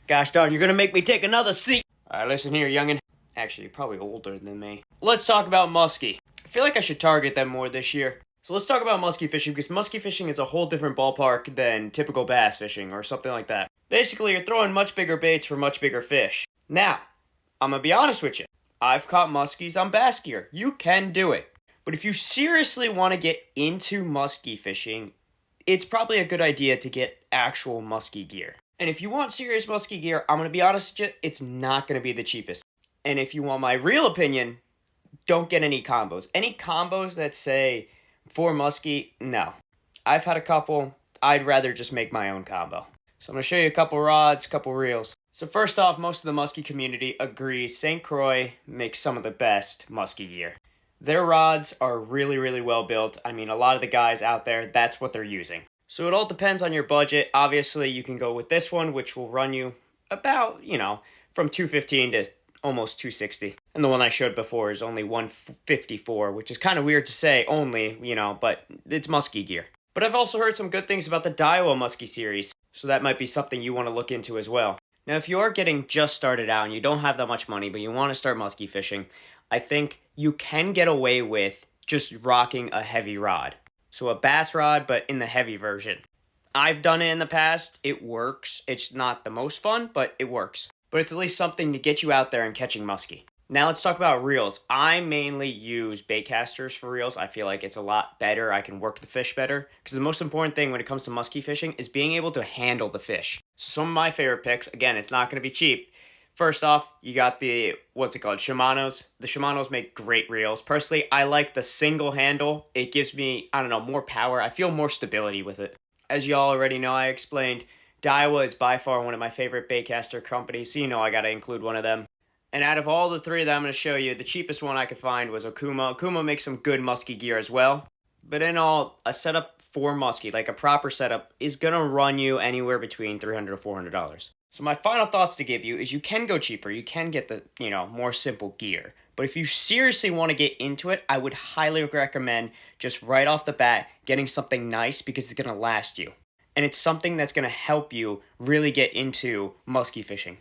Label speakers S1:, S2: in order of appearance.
S1: Gosh darn, you're gonna make me take another seat. Alright, listen here, youngin'. Actually, you're probably older than me. Let's talk about muskie. I feel like I should target them more this year. So let's talk about muskie fishing, because muskie fishing is a whole different ballpark than typical bass fishing or something like that. Basically, you're throwing much bigger baits for much bigger fish. Now, I'm gonna be honest with you. I've caught muskies on bass gear. You can do it. But if you seriously want to get into muskie fishing, it's probably a good idea to get actual muskie gear. And if you want serious muskie gear, I'm going to be honest with you, it's not going to be the cheapest. And if you want my real opinion, don't get any combos. Any combos that say for muskie, no. I've had a couple. I'd rather just make my own combo. So I'm going to show you a couple rods, a couple reels. So first off, most of the muskie community agrees St. Croix makes some of the best muskie gear. Their rods are really, really well built. I mean, a lot of the guys out there, that's what they're using. So it all depends on your budget. Obviously, you can go with this one, which will run you about, from $215 to almost $260. And the one I showed before is only $154, which is kind of weird to say only, but it's muskie gear. But I've also heard some good things about the Daiwa Muskie series, so that might be something you want to look into as well. Now, if you are getting just started out and you don't have that much money, but you want to start muskie fishing, I think you can get away with just rocking a heavy rod. So a bass rod, but in the heavy version. I've done it in the past. It works. It's not the most fun, but it works. But it's at least something to get you out there and catching muskie. Now let's talk about reels. I mainly use baitcasters for reels. I feel like it's a lot better. I can work the fish better. Because the most important thing when it comes to muskie fishing is being able to handle the fish. So some of my favorite picks, again, it's not going to be cheap. First off, you got the, Shimano's. The Shimano's make great reels. Personally, I like the single handle. It gives me, more power. I feel more stability with it. As y'all already know, I explained, Daiwa is by far one of my favorite baitcaster companies, so I got to include one of them. And out of all the three that I'm going to show you, the cheapest one I could find was Okuma. Okuma makes some good muskie gear as well. But in all, a setup for muskie, like a proper setup, is going to run you anywhere between $300 to $400. So my final thoughts to give you is you can go cheaper. You can get the, more simple gear. But if you seriously want to get into it, I would highly recommend just right off the bat getting something nice because it's going to last you. And it's something that's going to help you really get into muskie fishing.